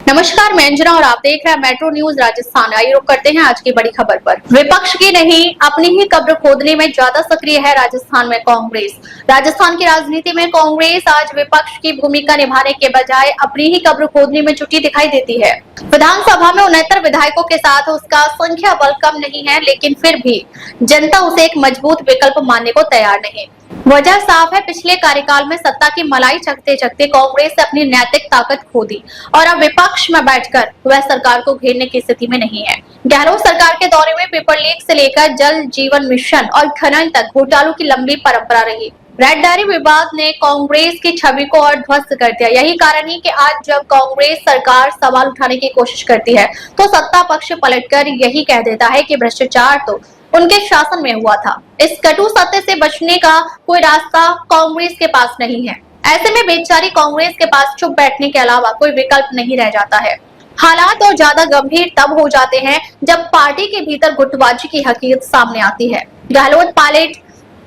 नमस्कार, मैं अंजना और आप देख रहे हैं मेट्रो न्यूज राजस्थान। आइए रुक करते हैं आज की बड़ी खबर पर। विपक्ष की नहीं, अपनी ही कब्र खोदने में ज्यादा सक्रिय है राजस्थान में कांग्रेस। राजस्थान की राजनीति में कांग्रेस आज विपक्ष की भूमिका निभाने के बजाय अपनी ही कब्र खोदने में जुटी दिखाई देती है। विधानसभा में 69 विधायकों के साथ उसका संख्या बल कम नहीं है, लेकिन फिर भी जनता उसे एक मजबूत विकल्प मानने को तैयार नहीं। वजह साफ है, पिछले कार्यकाल में सत्ता की मलाई चखते चखते कांग्रेस ने अपनी नैतिक ताकत खो दी और अब विपक्ष में बैठकर वह सरकार को घेरने की स्थिति में नहीं है। गहलोत सरकार के दौरे में पेपर लीक से लेकर जल जीवन मिशन और खनन तक घोटालों की लंबी परंपरा रही। रेड डायरी विवाद ने कांग्रेस की छवि को और ध्वस्त कर दिया। यही कारण है कि आज जब कांग्रेस सरकार सवाल उठाने की कोशिश करती है तो सत्ता पक्ष पलटकर यही कह देता है कि भ्रष्टाचार तो उनके शासन में हुआ था। इस कटु सत्य से बचने का कोई रास्ता कांग्रेस के पास नहीं है। ऐसे में बेचारी कांग्रेस के पास चुप बैठने के अलावा कोई विकल्प नहीं रह जाता है। हालात और ज्यादा गंभीर तब हो जाते हैं जब पार्टी के भीतर गुटबाजी की हकीकत सामने आती है। गहलोत पायलट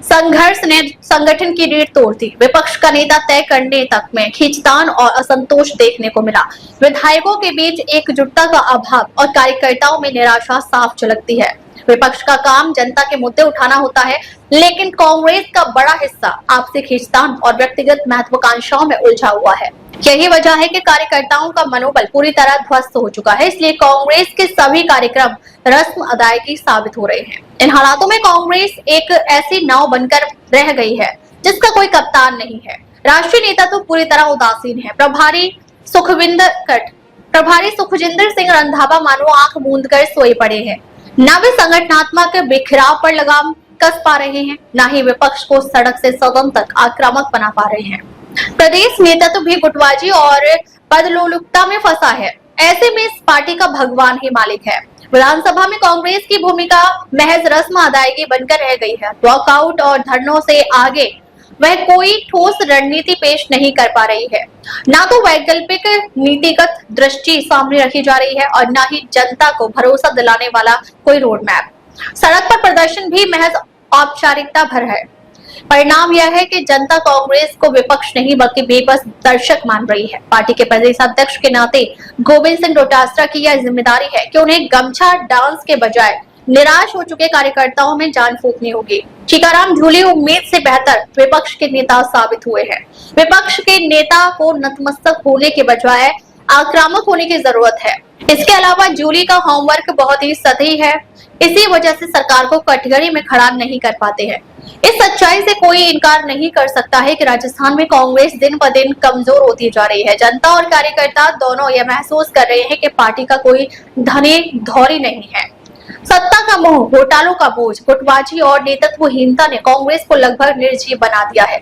संघर्ष ने संगठन की रीढ़ तोड़ दी। विपक्ष का नेता तय करने तक में खींचतान और असंतोष देखने को मिला। विधायकों के बीच एकजुटता का अभाव और कार्यकर्ताओं में निराशा साफ झलकती है। विपक्ष का काम जनता के मुद्दे उठाना होता है, लेकिन कांग्रेस का बड़ा हिस्सा आपसी खींचतान और व्यक्तिगत महत्वाकांक्षाओं में उलझा हुआ है। यही वजह है कि कार्यकर्ताओं का मनोबल पूरी तरह ध्वस्त हो चुका है। इसलिए कांग्रेस के सभी कार्यक्रम रस्म अदायगी साबित हो रहे हैं। इन हालातों में कांग्रेस एक ऐसी नाव बनकर रह गई है जिसका कोई कप्तान नहीं है। राष्ट्रीय नेता तो पूरी तरह उदासीन है। प्रभारी सुखजिंदर सिंह रंधावा मानो आंख मूंद कर सोए पड़े हैं। न वे संगठनात्मक बिखराव पर लगाम कस पा रहे हैं, न ही विपक्ष को सड़क से सदन तक आक्रामक बना पा रहे हैं। प्रदेश नेतृत्व भी गुटबाजी और पदलोलुपता में फंसा है। ऐसे में इस पार्टी का भगवान ही मालिक है। विधानसभा में कांग्रेस की भूमिका महज रस्म अदायगी बनकर रह गई है। वॉकआउट और धरनों से आगे वह कोई ठोस रणनीति पेश नहीं कर पा रही है। ना तो वैकल्पिक नीतिगत दृष्टि सामने रखी जा रही है और न ही जनता को भरोसा दिलाने वाला कोई रोड मैप। सड़क पर प्रदर्शन भी महज औपचारिकता भर है। परिणाम यह है कि जनता कांग्रेस को विपक्ष नहीं बल्कि बेबस दर्शक मान रही है। पार्टी के प्रदेश अध्यक्ष के नाते गोविंद सिंह डोटासरा की यह जिम्मेदारी है कि उन्हें गमछा डांस के बजाय निराश हो चुके कार्यकर्ताओं में जान फूंकनी होगी। टीकाराम झूले उम्मीद से बेहतर विपक्ष के नेता साबित हुए हैं। विपक्ष के नेता को नतमस्तक होने के बजाय आक्रामक होने की जरूरत है। इसके अलावा जूली का होमवर्क बहुत ही सतही है। इसी वजह से सरकार को कटघरे में खड़ा नहीं कर पाते हैं। इस सच्चाई से कोई इनकार नहीं कर सकता है कि राजस्थान में कांग्रेस दिन ब दिन कमजोर होती जा रही है। जनता और कार्यकर्ता दोनों यह महसूस कर रहे हैं कि पार्टी का कोई धनी धौरी नहीं है। सत्ता का मोह, घोटालों का बोझ, गुटबाजी और नेतृत्वहीनता ने कांग्रेस को लगभग निर्जीव बना दिया है।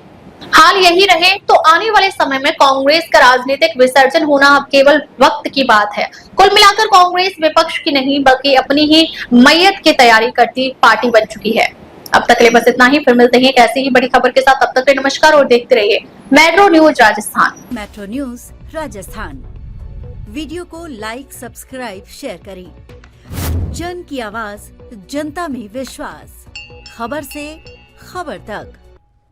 हाल यही रहे तो आने वाले समय में कांग्रेस का राजनीतिक विसर्जन होना अब केवल वक्त की बात है। कुल मिलाकर कांग्रेस विपक्ष की नहीं बल्कि अपनी ही मैयत की तैयारी करती पार्टी बन चुकी है। अब तक के लिए बस इतना ही। फिर मिलते हैं एक ऐसी ही बड़ी खबर के साथ। तब तक के लिए नमस्कार और देखते रहिए metro news Rajasthan. Metro news Rajasthan video को लाइक, सब्सक्राइब, शेयर करें। जन की आवाज, जनता में विश्वास। खबर से खबर तक।